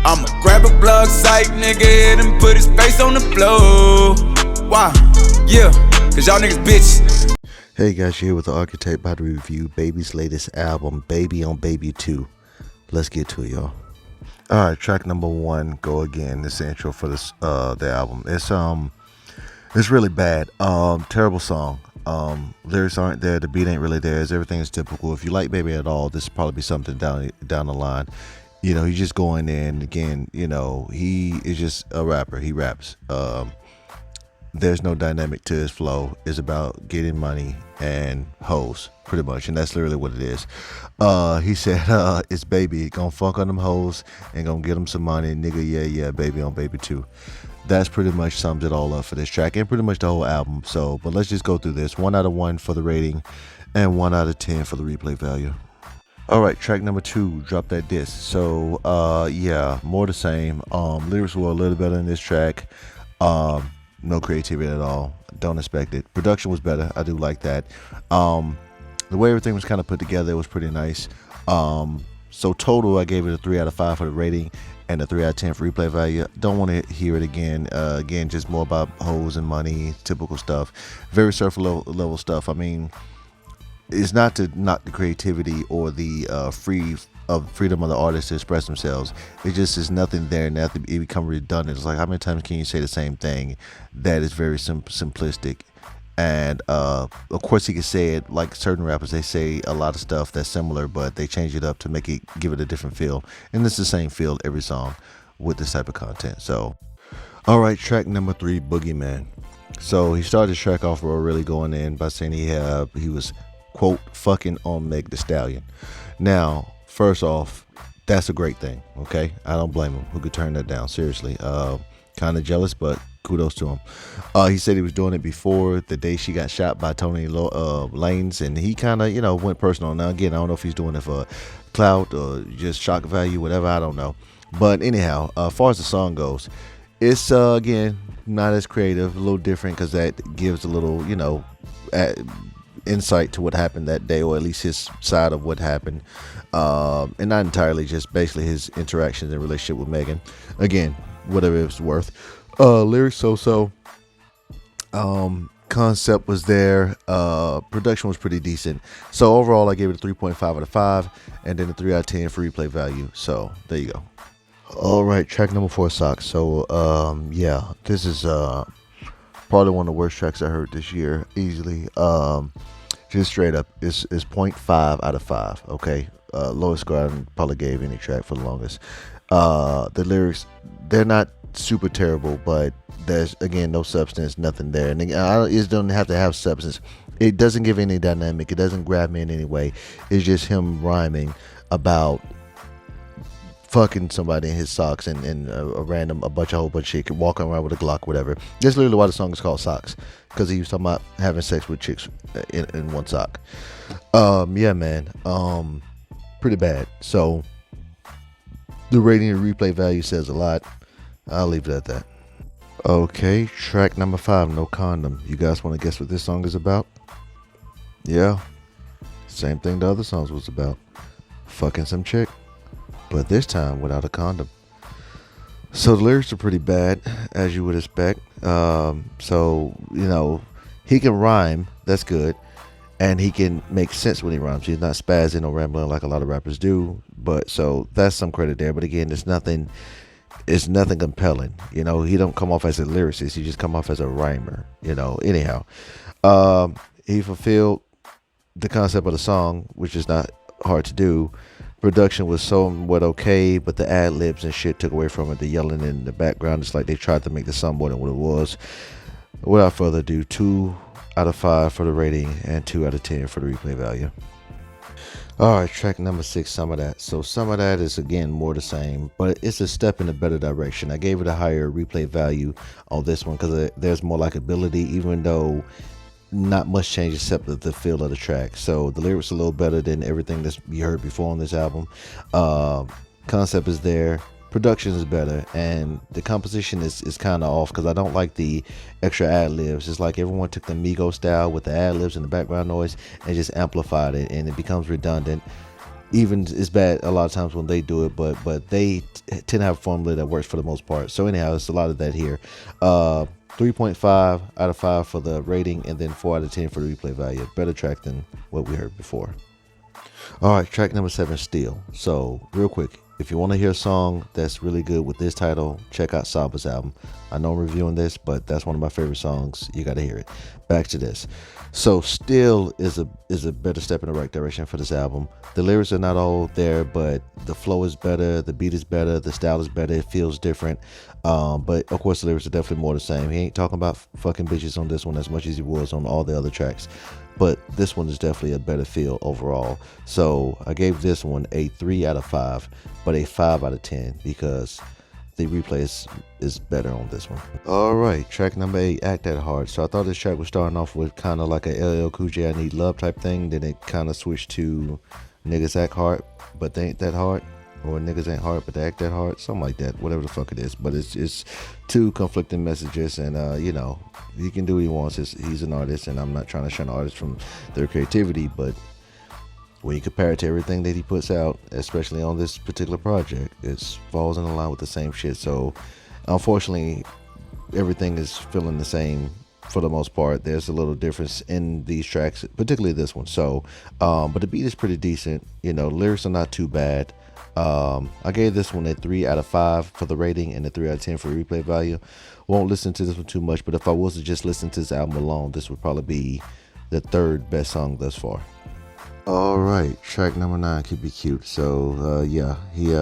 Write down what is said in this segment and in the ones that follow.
I'ma grab a blog site, nigga, and put his face on the floor. Why? Yeah, cause y'all niggas bitches. Hey guys, here with the Archetype about to review Baby's latest album, Baby on Baby 2. Let's get to it, y'all. Alright, track number 1, Go Again. This intro for this the album. It's really bad. Terrible song. Lyrics aren't there, the beat ain't really there, everything is typical. If you like Baby at all, this will probably be something down the line. You know, he's just going in again, you know, he is just a rapper. He raps. There's no dynamic to his flow. It's about getting money and hoes, pretty much, and that's literally what it is. He said, it's Baby, gonna fuck on them hoes and gonna get them some money, nigga, yeah, Baby on Baby 2. That's pretty much sums it all up for this track and pretty much the whole album. So, but let's just go through this. 1 out of 1 for the rating and 1 out of 10 for the replay value. All right, track number 2, Drop That Disc. So, yeah, more the same. Lyrics were a little better in this track. No creativity at all. Don't expect it. Production was better. I do like that. The way everything was kind of put together, it was pretty nice. So total, I gave it a 3 out of 5 for the rating and a 3 out of 10 for replay value. Don't want to hear it again. Again, just more about hoes and money, typical stuff. Very surface level stuff. I mean, it's not to knock the creativity or the freedom of the artist to express themselves. It just is nothing there, and it become redundant. It's like, how many times can you say the same thing that is very simplistic? And of course, he can say it like certain rappers. They say a lot of stuff that's similar, but they change it up to give it a different feel. And it's the same feel every song with this type of content. So, all right, track number 3, Boogeyman. So he started the track off really going in by saying he was, quote, fucking on Meg Thee Stallion. Now, first off, that's a great thing, okay? I don't blame him. Who could turn that down? Seriously. Kind of jealous, but kudos to him. He said he was doing it before the day she got shot by Tony Lanez, and he kind of, you know, went personal. Now, again, I don't know if he's doing it for clout or just shock value, whatever, I don't know. But anyhow, as far as the song goes, it's, again, not as creative, a little different, because that gives a little, you know, insight to what happened that day, or at least his side of what happened, and not entirely, just basically his interactions and relationship with Megan. Again, whatever it's worth. Lyrics so. Concept was there. Production was pretty decent. So overall, I gave it a 3.5 out of 5, and then a 3 out of 10 for replay value. So there you go. All right, track number 4, Socks. So yeah, this is probably one of the worst tracks I heard this year, easily. Just straight up, it's 0.5 out of 5. Okay, lowest score I probably gave any track for the longest. The lyrics, they're not super terrible, but there's, again, no substance, nothing there. And it doesn't have to have substance. It doesn't give any dynamic. It doesn't grab me in any way. It's just him rhyming about fucking somebody in his socks and a whole bunch of shit, walking around with a Glock, whatever. That's literally why the song is called Socks, because he was talking about having sex with chicks in one sock. Yeah, man. Pretty bad. So the rating and replay value says a lot. I'll leave it at that. Okay, track number 5, No Condom. You guys want to guess what this song is about? Yeah, same thing the other songs was about. Fucking some chick, but this time without a condom. So the lyrics are pretty bad, as you would expect. So, you know, he can rhyme, that's good, and he can make sense when he rhymes. He's not spazzing or rambling like a lot of rappers do, but so that's some credit there. But again, it's nothing compelling. You know, he don't come off as a lyricist, he just come off as a rhymer, you know. Anyhow, he fulfilled the concept of the song, which is not hard to do. Production was somewhat okay, but the ad-libs and shit took away from it. The yelling in the background, it's like they tried to make the song more than what it was. Without further ado, 2 out of 5 for the rating and 2 out of 10 for the replay value. Alright, track number 6, Some of That. So Some of That is, again, more the same, but it's a step in a better direction. I gave it a higher replay value on this one because there's more likability, even though not much change except the feel of the track. So the lyrics are a little better than everything that you heard before on this album. Concept is there, production is better, and the composition is kind of off because I don't like the extra ad-libs. It's like everyone took the Migos style with the ad-libs and the background noise and just amplified it, and it becomes redundant. even it's bad a lot of times when they do it, but they tend to have a formula that works for the most part. So anyhow, it's a lot of that here. 3.5 out of 5 for the rating, and then 4 out of 10 for the replay value. Better track than what we heard before. All right, track number 7, Still. So real quick, if you want to hear a song that's really good with this title, check out Saba's album. I know I'm reviewing this, but that's one of my favorite songs. You got to hear it. Back to this. So Still is a better step in the right direction for this album. The lyrics are not all there, but the flow is better, the beat is better, the style is better, it feels different. But of course the lyrics are definitely more the same. He ain't talking about fucking bitches on this one as much as he was on all the other tracks. But this one is definitely a better feel overall. So I gave this one a 3 out of 5, but a 5 out of 10 because the replay is better on this one. All right, track number 8, Act That Hard. So I thought this track was starting off with kind of like a LL Cool J I Need Love type thing. Then it kind of switched to Niggas Act Hard, but they ain't that hard. Or niggas ain't hard, but they act that hard. Something like that, whatever the fuck it is. But it's two conflicting messages, and you know, he can do what he wants. He's an artist, and I'm not trying to shun artists from their creativity, but when you compare it to everything that he puts out, especially on this particular project, it falls in line with the same shit. So unfortunately, everything is feeling the same for the most part. There's a little difference in these tracks, particularly this one. So but the beat is pretty decent. You know, lyrics are not too bad. I gave this one a 3 out of 5 for the rating and a 3 out of 10 for replay value. Won't listen to this one too much, but if I was to just listen to this album alone, this would probably be the 3rd best song thus far. All right, track number 9, Keep It Cute. So yeah, he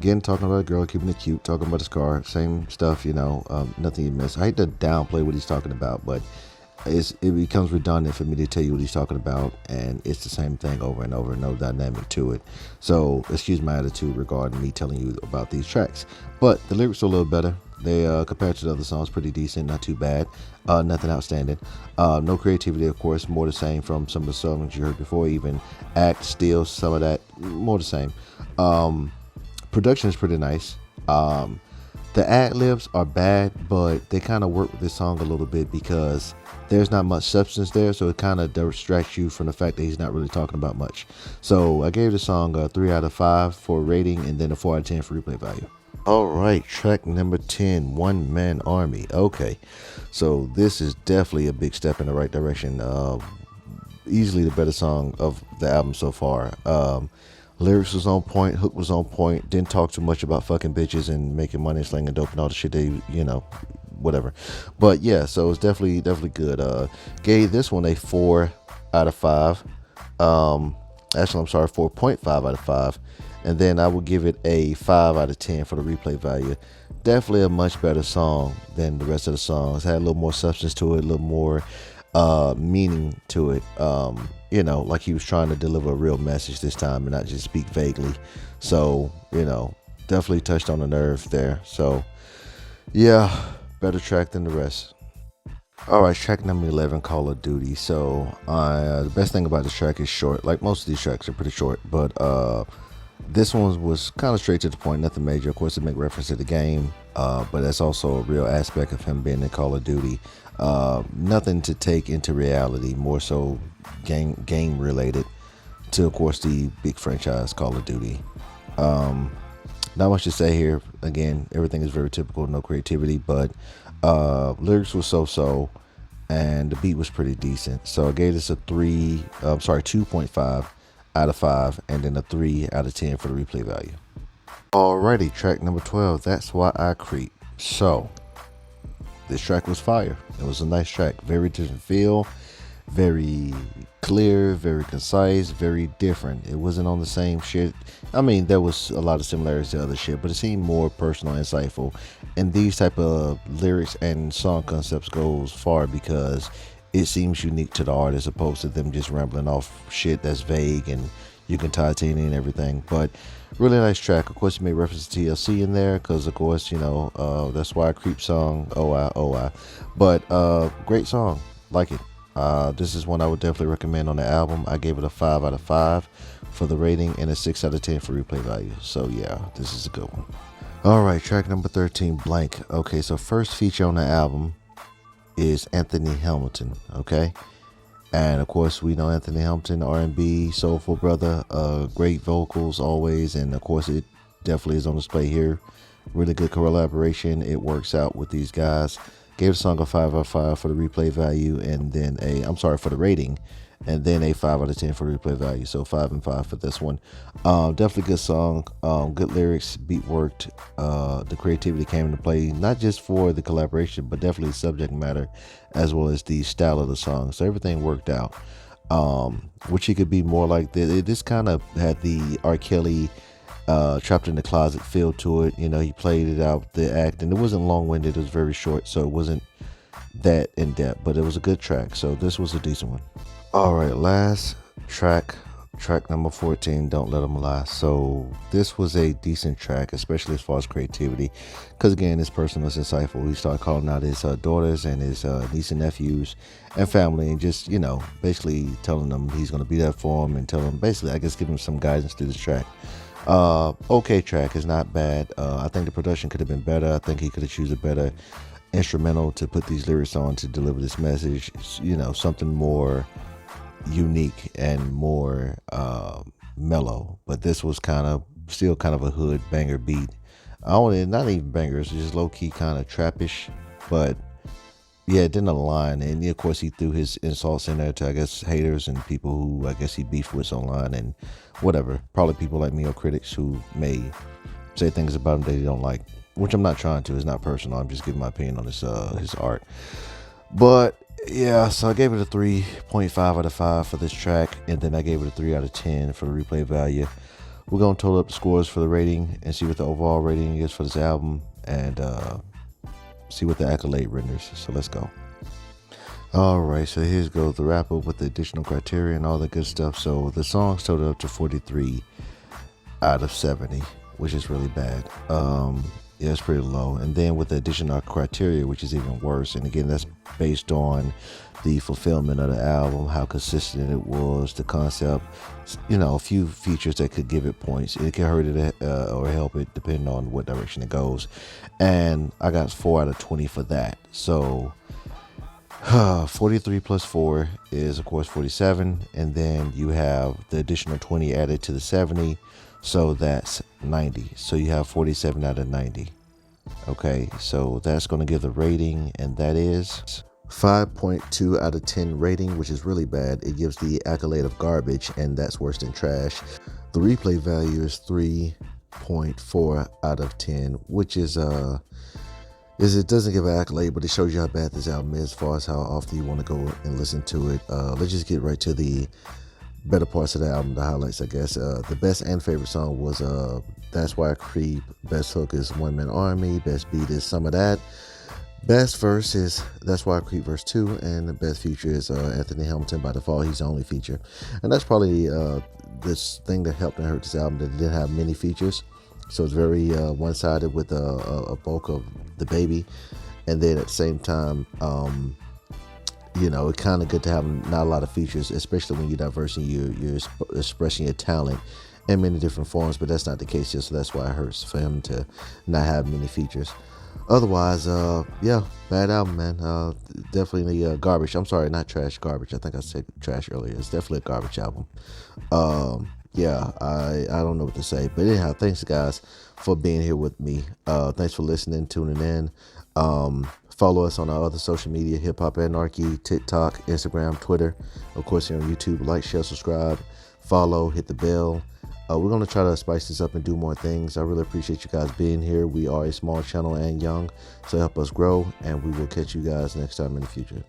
again talking about a girl keeping it cute, talking about his car, same stuff, you know, nothing you miss. I hate to downplay what he's talking about, but it becomes redundant for me to tell you what he's talking about, and it's the same thing over and over, no dynamic to it. So excuse my attitude regarding me telling you about these tracks, but the lyrics are a little better. They compared to the other songs, pretty decent, not too bad, nothing outstanding. No creativity, of course, more the same from some of the songs you heard before. Even Act, Still, some of that, more the same. Production is pretty nice. The ad-libs are bad, but they kind of work with this song a little bit because there's not much substance there, so it kind of distracts you from the fact that he's not really talking about much. So I gave the song a 3 out of 5 for rating, and then a 4 out of 10 for replay value. All right, track number 10, One Man Army. Okay, so this is definitely a big step in the right direction. Easily the better song of the album so far. Lyrics was on point, hook was on point, didn't talk too much about fucking bitches and making money and slinging dope and all the shit they, you know, whatever. But yeah, so it's definitely good. Gave this one a 4 out of 5. Actually, I'm sorry, 4.5 out of 5. And then I would give it a 5 out of 10 for the replay value. Definitely a much better song than the rest of the songs. Had a little more substance to it, a little more meaning to it. You know, like he was trying to deliver a real message this time and not just speak vaguely. So, you know, definitely touched on the nerve there. So, yeah, better track than the rest. All right, track number 11, Call of Duty. So, the best thing about this track is short. Like most of these tracks are pretty short, but this one was kind of straight to the point, nothing major. Of course, it make reference to the game, but that's also a real aspect of him being in Call of Duty. Nothing to take into reality, more so game related to, of course, the big franchise Call of Duty. Not much to say here. Again, everything is very typical, no creativity, but lyrics were so, and the beat was pretty decent. So I gave this a 2.5 out of 5, and then a 3 out of 10 for the replay value. Alrighty, track number 12, That's Why I Creep. So this track was fire. It was a nice track, very different feel, very clear, very concise, very different. It wasn't on the same shit. I mean, there was a lot of similarities to other shit, but it seemed more personal and insightful. And these type of lyrics and song concepts goes far because it seems unique to the artist, opposed to them just rambling off shit that's vague and you can tie it to any and everything. But really nice track. Of course, you made reference to TLC in there because, of course, you know, That's Why I Creep song. Oh, I. But great song. Like it. This is one I would definitely recommend on the album. I gave it a 5 out of 5 for the rating and a 6 out of 10 for replay value. So yeah, this is a good one. All right, track number 13, Blank. Okay, so first feature on the album is Anthony Hamilton. Okay, And of course, we know Anthony Hamilton, R&B, soulful brother, great vocals always. And of course, it definitely is on display here. Really good collaboration. It works out with these guys. Gave the song a 5 out of 5 for the replay value, and then for the rating, and then a 5 out of 10 for the replay value. So 5 and 5 for this one. Definitely good song. Good lyrics, beat worked. The creativity came into play, not just for the collaboration, but definitely subject matter, as well as the style of the song. So everything worked out. Which he could be more like this. This kind of had the R. Kelly Trapped in the Closet feel to it. You know, he played it out, the act, and it wasn't long-winded. It was very short, so it wasn't that in-depth, but it was a good track. So this was a decent one. All right, last track number 14, Don't Let Them Lie. So this was a decent track, especially as far as creativity, because again, this person was insightful. He started calling out his daughters and his niece and nephews and family, and just, you know, basically telling them he's going to be there for them, and telling them, basically, I guess, give them some guidance through this track. Okay track, is not bad. I think the production could have been better. I think he could have chosen a better instrumental to put these lyrics on to deliver this message. You know, something more unique and more mellow. But this was still kind of a hood banger beat. Not even bangers, just low key kind of trappish, but yeah, it didn't align. And of course, he threw his insults in there to, I guess, haters and people who I guess he beefed with online and whatever. Probably people like me or critics who may say things about him that they don't like, which I'm not trying to. It's not personal. I'm just giving my opinion on his art. But yeah, so I gave it a 3.5 out of 5 for this track, and then I gave it a 3 out of 10 for the replay value. We're going to total up the scores for the rating and see what the overall rating is for this album, and see what the accolade renders. So let's go. All right, so here's goes the wrap up with the additional criteria and all that good stuff. So the songs totaled up to 43 out of 70, which is really bad. Yeah, it's pretty low. And then with the additional criteria, which is even worse. And again, that's based on the fulfillment of the album, how consistent it was, the concept, you know, a few features that could give it points. It can hurt it or help it depending on what direction it goes. And I got 4 out of 20 for that. So 43 plus 4 is, of course, 47. And then you have the additional 20 added to the 70. So that's 90. So you have 47 out of 90. Okay, so that's going to give the rating, and that is 5.2 out of 10 rating, which is really bad. It gives the accolade of garbage, and that's worse than trash. The replay value is 3.4 out of 10, which is it doesn't give an accolade, but it shows you how bad this album is as far as how often you want to go and listen to it. Let's just get right to the better parts of the album, the highlights, I guess. The best and favorite song was That's Why I Creep. Best hook is One Man Army. Best beat is Some of That. Best verse is That's Why I Creep verse 2, and the best feature is Anthony Hamilton. By default, he's the only feature, and that's probably this thing that helped and hurt this album, that it didn't have many features. So it's very one-sided with a bulk of DaBaby, and then at the same time, you know, it's kind of good to have not a lot of features, especially when you're diverse and you're expressing your talent in many different forms. But that's not the case here, so that's why it hurts for him to not have many features. Otherwise, yeah, bad album, man. Definitely garbage. I'm sorry, not trash, garbage. I think I said trash earlier. It's definitely a garbage album. Yeah, I don't know what to say. But anyhow, thanks, guys, for being here with me. Thanks for listening, tuning in. Follow us on our other social media, Hip Hop Anarchy, TikTok, Instagram, Twitter. Of course, here on YouTube. Like, share, subscribe, follow, hit the bell. We're going to try to spice this up and do more things. I really appreciate you guys being here. We are a small channel and young, so help us grow, and we will catch you guys next time in the future.